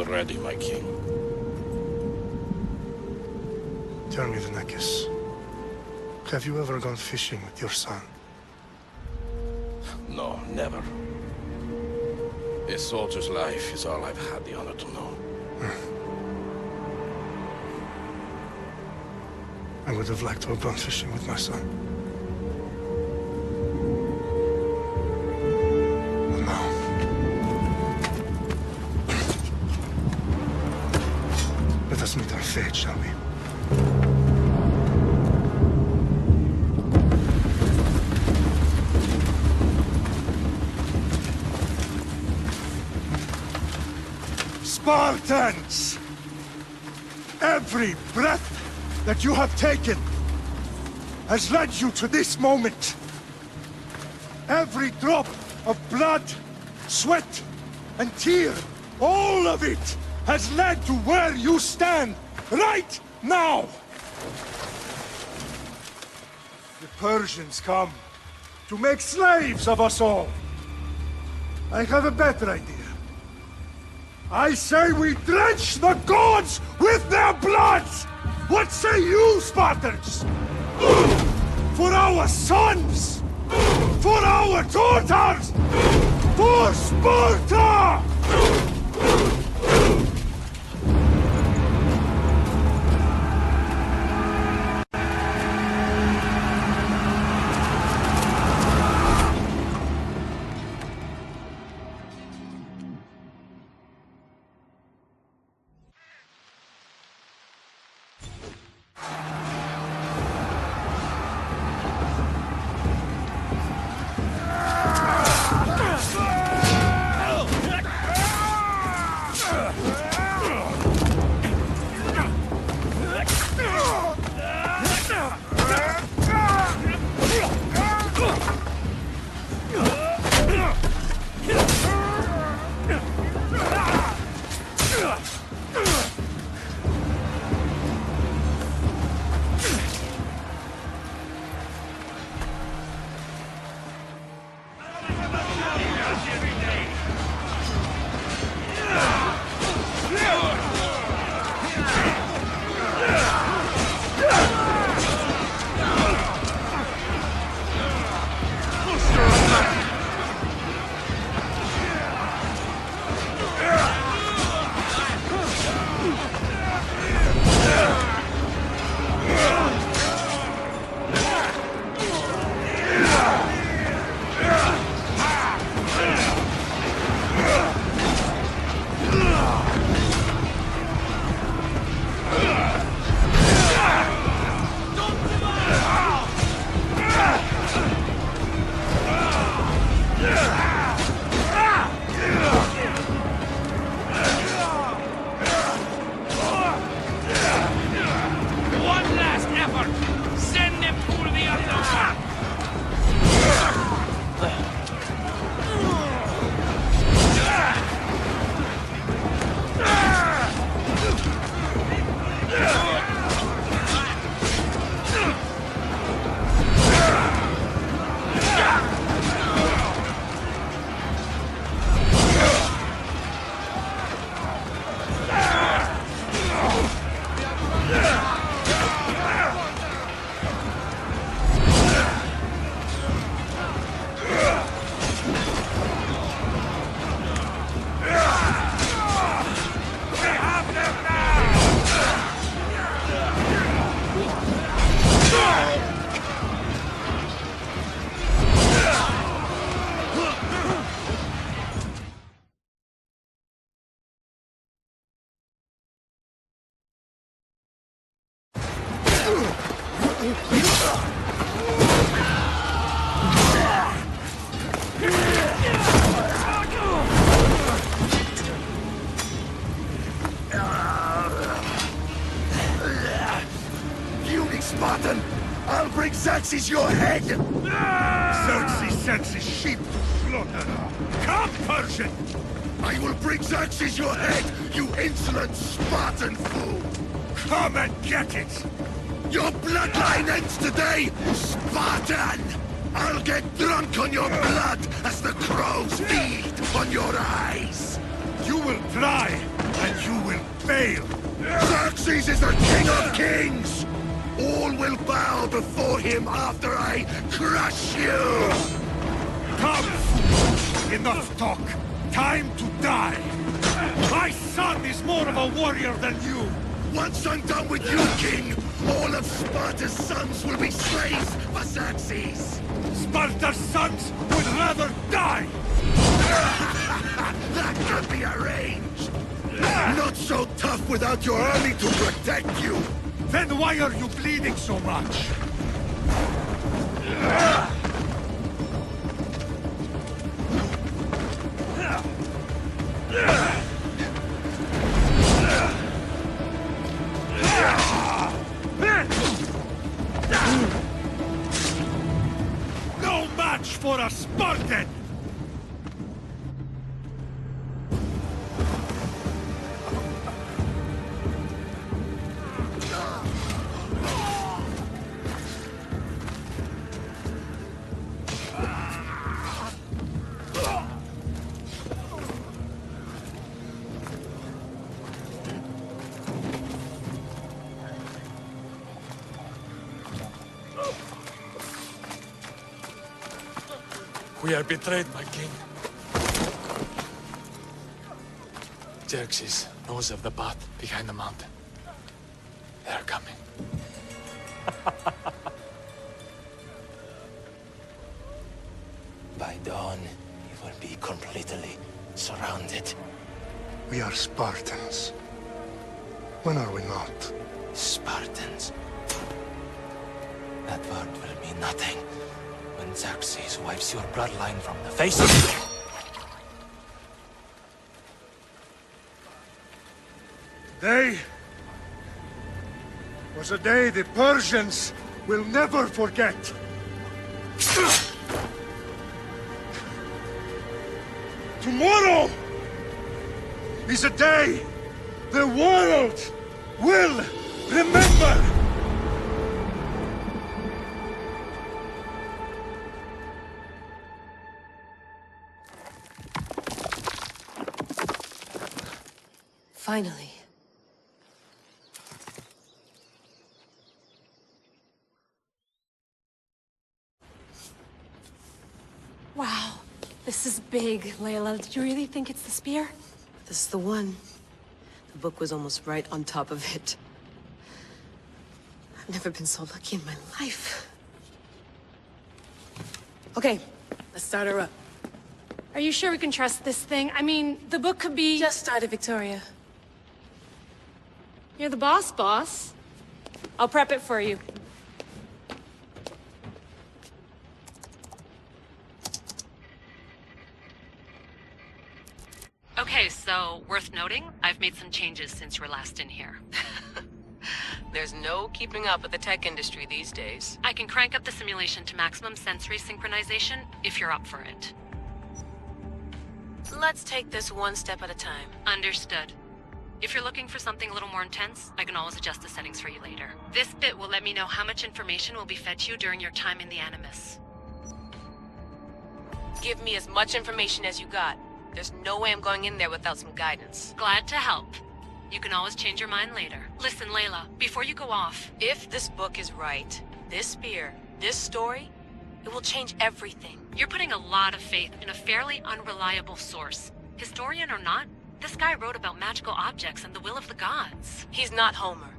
already, my king. Tell me, Vinekis, have you ever gone fishing with your son? No, never. A soldier's life is all I've had the honor to know. I would have liked to have gone fishing with my son. But no. Let us meet our fate, shall we? Spartans! Every breath that you have taken has led you to this moment. Every drop of blood, sweat, and tear, all of it has led to where you stand right now. The Persians come to make slaves of us all. I have a better idea. I say we drench the gods with their blood! What say you, Spartans? For our sons! For our daughters! For Sparta! Spartan! I'll bring Xerxes your head! Xerxes sends his sheep to slaughter. Come, Persian! I will bring Xerxes your head, you insolent Spartan fool! Come and get it! Your bloodline ends today, Spartan! I'll get drunk on your blood as the crows feed on your eyes! You will try, and you will fail. Xerxes is the king of kings! All will bow before him after I crush you! Come, fool! Enough talk! Time to die! My son is more of a warrior than you! Once I'm done with you, king, all of Sparta's sons will be slaves for Xerxes! Sparta's sons would rather die! That can be arranged! Not so tough without your army to protect you! Then why are you bleeding so much? No match for a Spartan! We are betrayed, my king. Xerxes knows of the path behind the mountain. They're coming. By dawn, you will be completely surrounded. We are Spartans. When are we not? Spartans. That word will mean nothing when Xerxes wipes your bloodline from the face of the... Day was a day the Persians will never forget. Tomorrow is a day the world will remember. Finally. Wow, this is big, Layla. Did you really think it's the spear? This is the one. The book was almost right on top of it. I've never been so lucky in my life. Okay, let's start her up. Are you sure we can trust this thing? I mean, the book could be... Just started, Victoria. You're the boss. I'll prep it for you. Okay, so, worth noting, I've made some changes since you were last in here. There's no keeping up with the tech industry these days. I can crank up the simulation to maximum sensory synchronization, if you're up for it. Let's take this one step at a time. Understood. If you're looking for something a little more intense, I can always adjust the settings for you later. This bit will let me know how much information will be fed to you during your time in the Animus. Give me as much information as you got. There's no way I'm going in there without some guidance. Glad to help. You can always change your mind later. Listen, Layla, before you go off... If this book is right, this spear, this story, it will change everything. You're putting a lot of faith in a fairly unreliable source. Historian or not, this guy wrote about magical objects and the will of the gods. He's not Homer.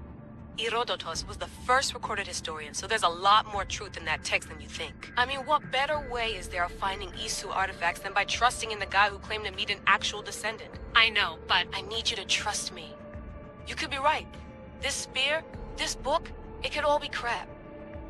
Herodotus was the first recorded historian, so there's a lot more truth in that text than you think. I mean, what better way is there of finding Isu artifacts than by trusting in the guy who claimed to meet an actual descendant? I know, but... I need you to trust me. You could be right. This spear, this book, it could all be crap.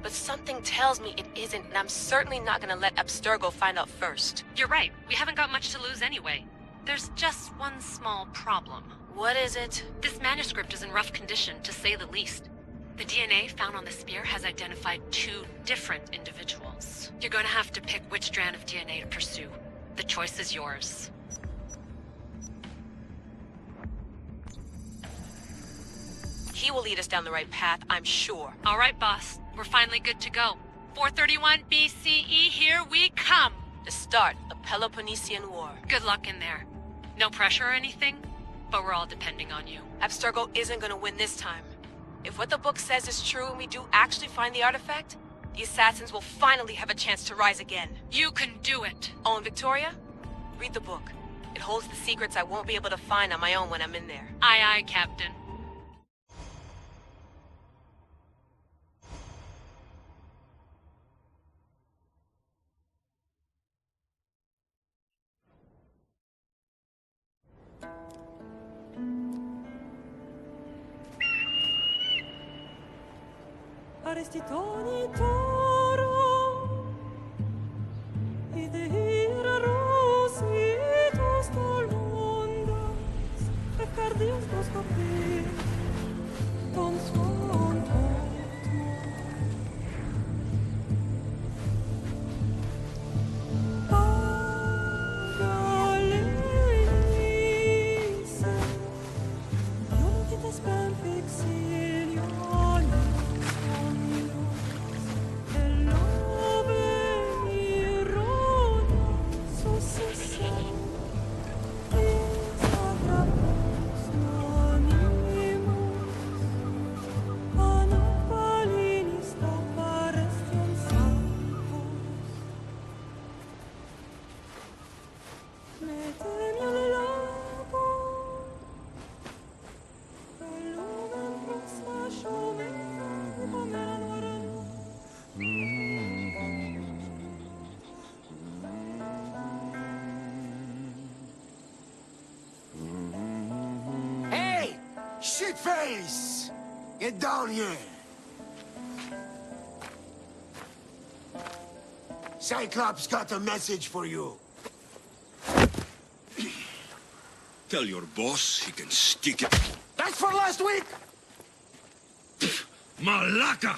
But something tells me it isn't, and I'm certainly not gonna let Abstergo find out first. You're right. We haven't got much to lose anyway. There's just one small problem. What is it? This manuscript is in rough condition, to say the least. The DNA found on the spear has identified 2 different individuals. You're going to have to pick which strand of DNA to pursue. The choice is yours. He will lead us down the right path, I'm sure. All right, boss. We're finally good to go. 431 BCE, here we come! To start the Peloponnesian War. Good luck in there. No pressure or anything? But we're all depending on you. Abstergo isn't gonna win this time. If what the book says is true and we do actually find the artifact, the assassins will finally have a chance to rise again. You can do it! Oh, and Victoria? Read the book. It holds the secrets I won't be able to find on my own when I'm in there. Aye, aye, Captain. Arestitoni toro, idehira rositos tolmondas, recardios dos copir, ton suon Pagalenice, non ti te spem fixilione. Shitface! Get down here! Cyclops got a message for you. Tell your boss he can stick it. That's for last week! Malaka!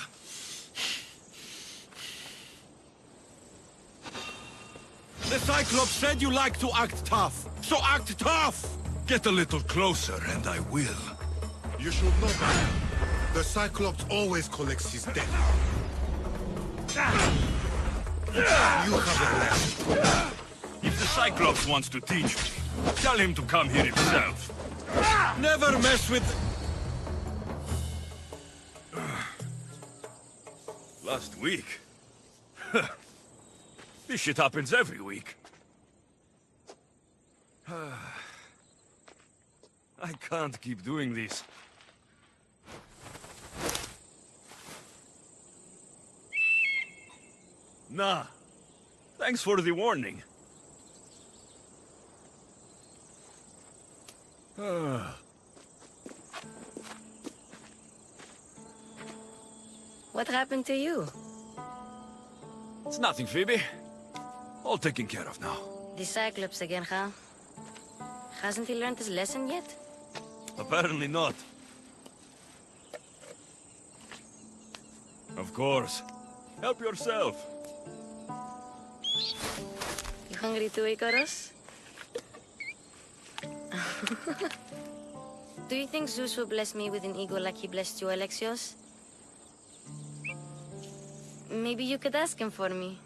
The Cyclops said you like to act tough, so act tough! Get a little closer and I will. You should know that. The Cyclops always collects his debt. You have a left. If the Cyclops wants to teach me, tell him to come here himself. Never mess with... Last week? This shit happens every week. I can't keep doing this. Nah. Thanks for the warning. What happened to you? It's nothing, Phoebe. All taken care of now. The Cyclops again, huh? Hasn't he learned his lesson yet? Apparently not. Of course. Help yourself. You hungry too, Icarus? Do you think Zeus will bless me with an ego like he blessed you, Alexios? Maybe you could ask him for me.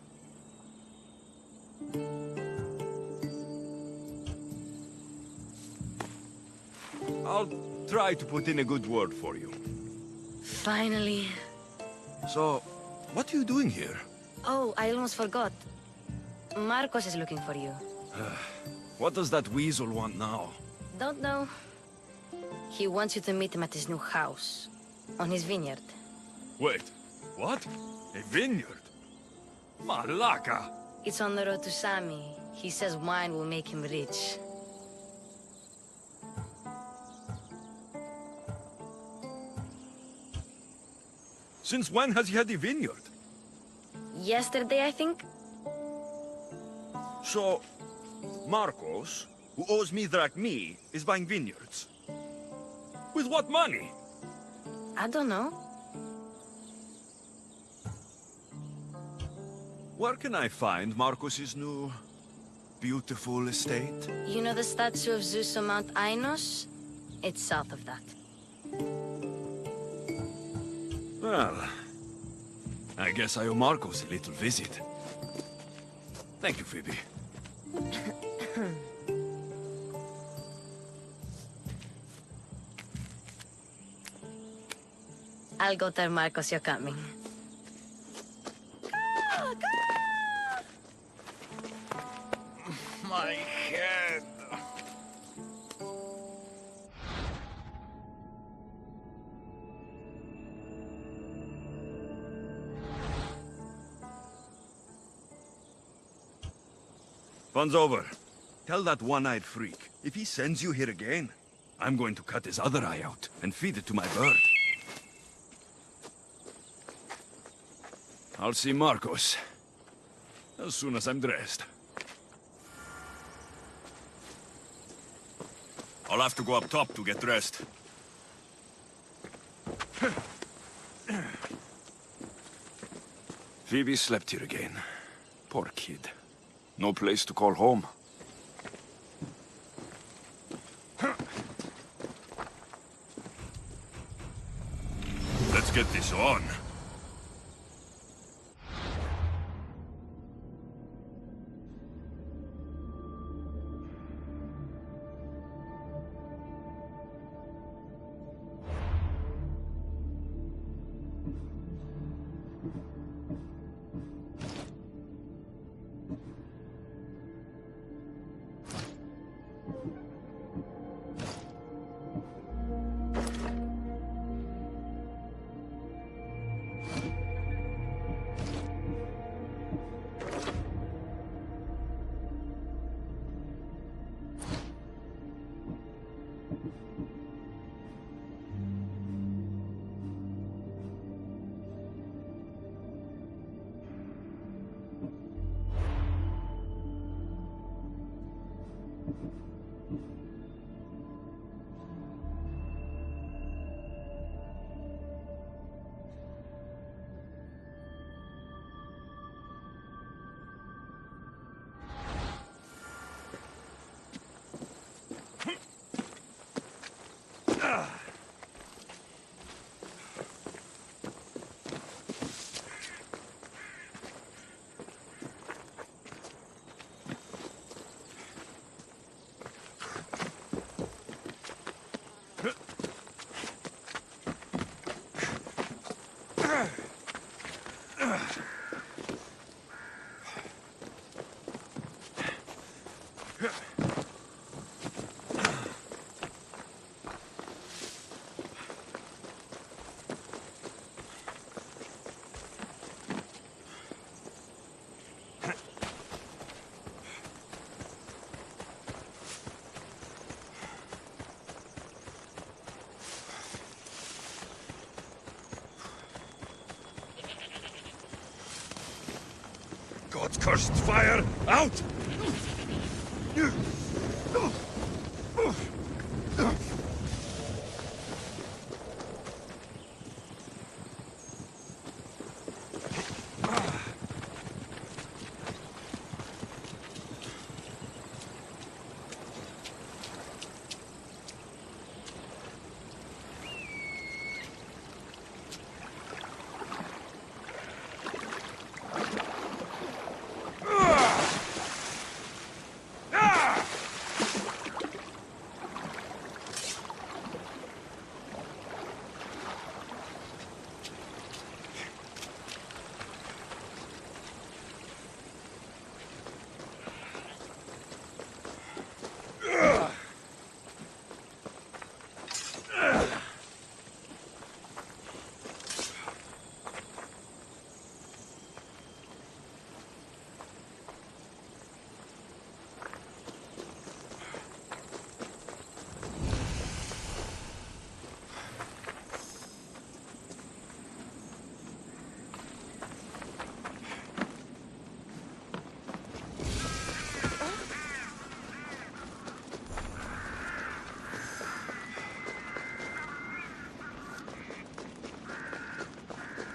I'll try to put in a good word for you. Finally. So, what are you doing here? Oh, I almost forgot. Marcos is looking for you. What does that weasel want now? Don't know. He wants you to meet him at his new house. On his vineyard. Wait, what? A vineyard? Malaka! It's on the road to Sami. He says wine will make him rich. Since when has he had a vineyard? Yesterday, I think? So, Marcos, who owes me drachmi, is buying vineyards. With what money? I don't know. Where can I find Marcos's new, beautiful estate? You know the statue of Zeus on Mount Ainos? It's south of that. Well, I guess I owe Marcos a little visit. Thank you, Phoebe. I'll go tell Marcos you're coming. My head. Fun's over. Tell that one-eyed freak, if he sends you here again, I'm going to cut his other eye out and feed it to my bird. I'll see Marcos as soon as I'm dressed. I'll have to go up top to get dressed. Phoebe slept here again. Poor kid. No place to call home. Let's get this on. God's cursed fire! Out!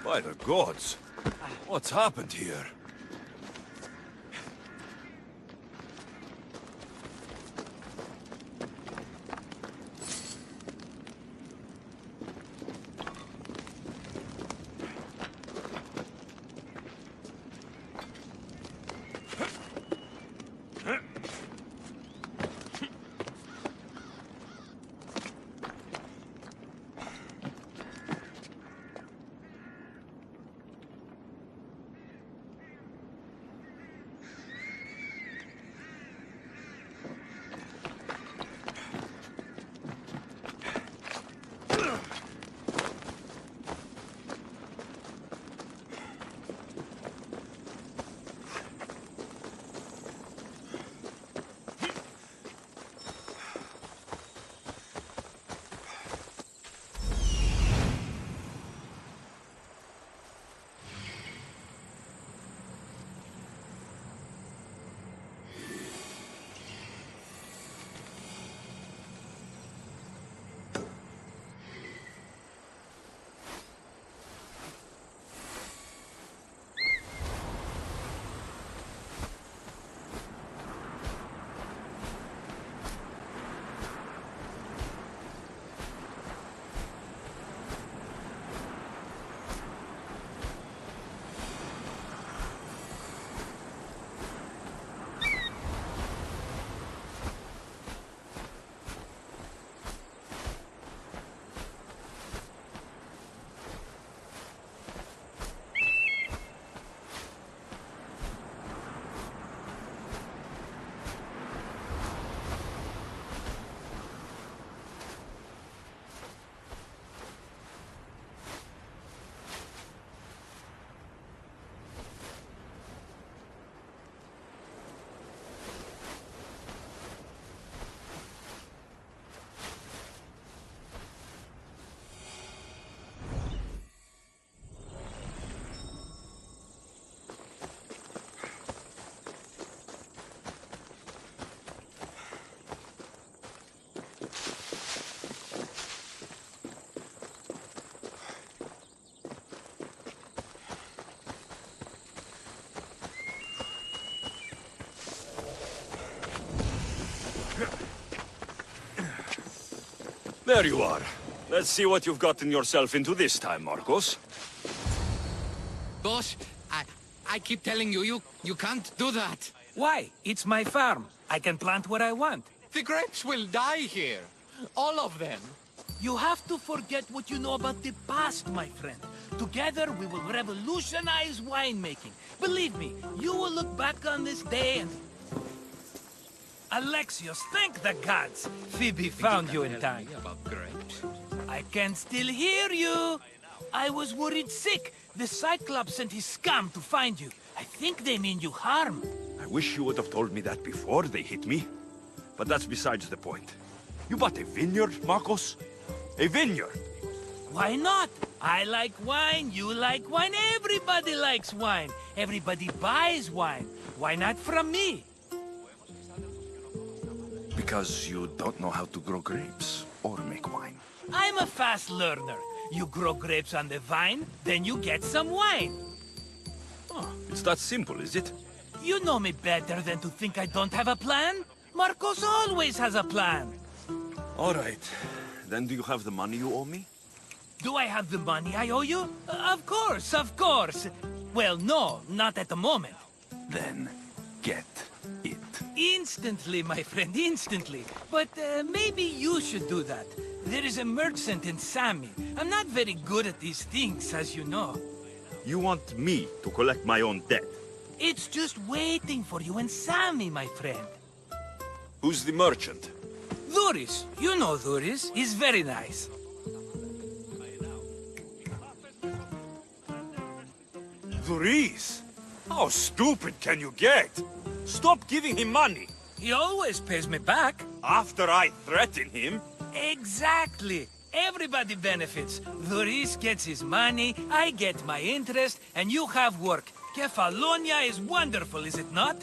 By the gods! What's happened here? There you are. Let's see what you've gotten yourself into this time, Marcos. Boss, I keep telling you, you can't do that. Why? It's my farm. I can plant what I want. The grapes will die here. All of them. You have to forget what you know about the past, my friend. Together, we will revolutionize winemaking. Believe me, you will look back on this day and... Alexios, thank the gods! Phoebe found you in time. About grapes. I can still hear you! I was worried sick. The Cyclops sent his scum to find you. I think they mean you harm. I wish you would have told me that before they hit me. But that's besides the point. You bought a vineyard, Marcos? A vineyard? Why not? I like wine, you like wine, everybody likes wine. Everybody buys wine. Why not from me? Because you don't know how to grow grapes or make wine. I'm a fast learner. You grow grapes on the vine, then you get some wine. Oh, it's that simple, is it? You know me better than to think I don't have a plan. Marcos always has a plan. All right. Then do you have the money you owe me? Do I have the money I owe you? Of course, of course. Well, no, not at the moment. Then get it. Instantly, my friend, instantly. But maybe you should do that. There is a merchant in Sami. I'm not very good at these things, as you know. You want me to collect my own debt? It's just waiting for you in Sami, my friend. Who's the merchant? Dhuris. You know Dhuris. He's very nice. Dhuris? How stupid can you get? Stop giving him money. He always pays me back. After I threaten him? Exactly. Everybody benefits. Dhuris gets his money, I get my interest, and you have work. Kefalonia is wonderful, is it not?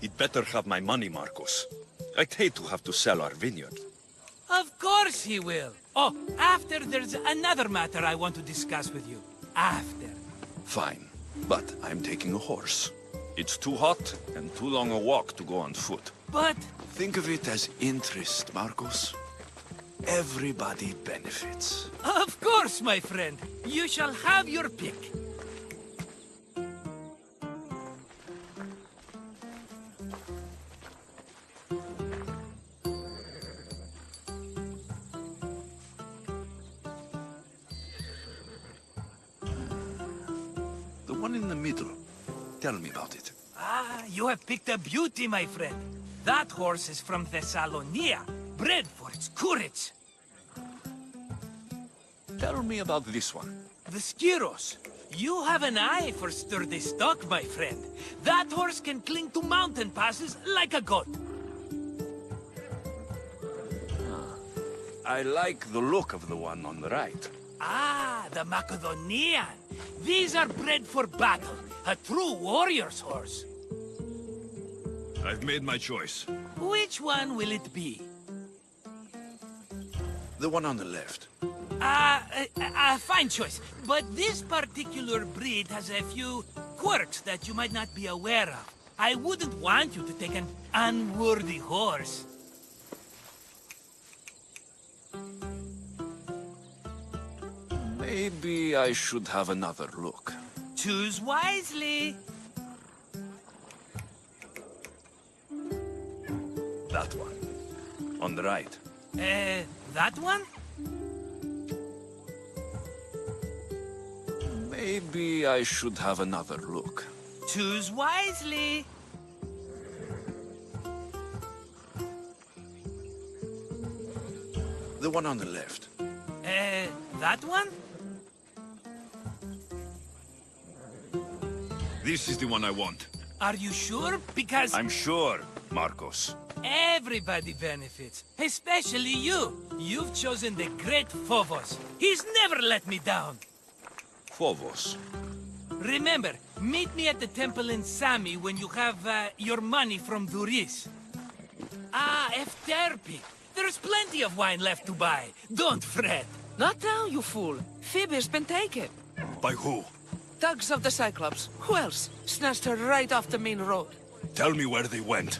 He'd better have my money, Marcos. I'd hate to have to sell our vineyard. Of course he will. Oh, after there's another matter I want to discuss with you. After. Fine, but I'm taking a horse. It's too hot and too long a walk to go on foot. But... Think of it as interest, Marcos. Everybody benefits. Of course, my friend. You shall have your pick. The one in the middle. Tell me about it. Ah, you have picked a beauty, my friend. That horse is from Thessalonia, bred for its courage. Tell me about this one. The Skyros. You have an eye for sturdy stock, my friend. That horse can cling to mountain passes like a goat. I like the look of the one on the right. Ah, the Macedonian. These are bred for battle. A true warrior's horse. I've made my choice. Which one will it be? The one on the left. Fine choice. But this particular breed has a few quirks that you might not be aware of. I wouldn't want you to take an unworthy horse. Maybe I should have another look. Choose wisely. That one. On the right. That one? Maybe I should have another look. Choose wisely. The one on the left. That one? This is the one I want. Are you sure? Because... I'm sure, Marcos. Everybody benefits, especially you. You've chosen the great Phobos. He's never let me down. Phobos. Remember, meet me at the temple in Sami when you have your money from Dhuris. Ah, Efterpi. There's plenty of wine left to buy. Don't fret. Not now, you fool. Phoebe's been taken. By who? Thugs of the Cyclops. Who else? Snatched her right off the main road. Tell me where they went.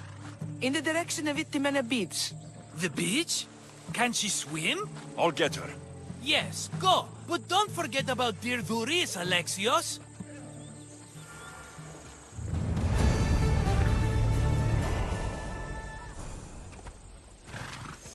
In the direction of Itimena Beach. The beach? Can she swim? I'll get her. Yes, go. But don't forget about dear Duris, Alexios.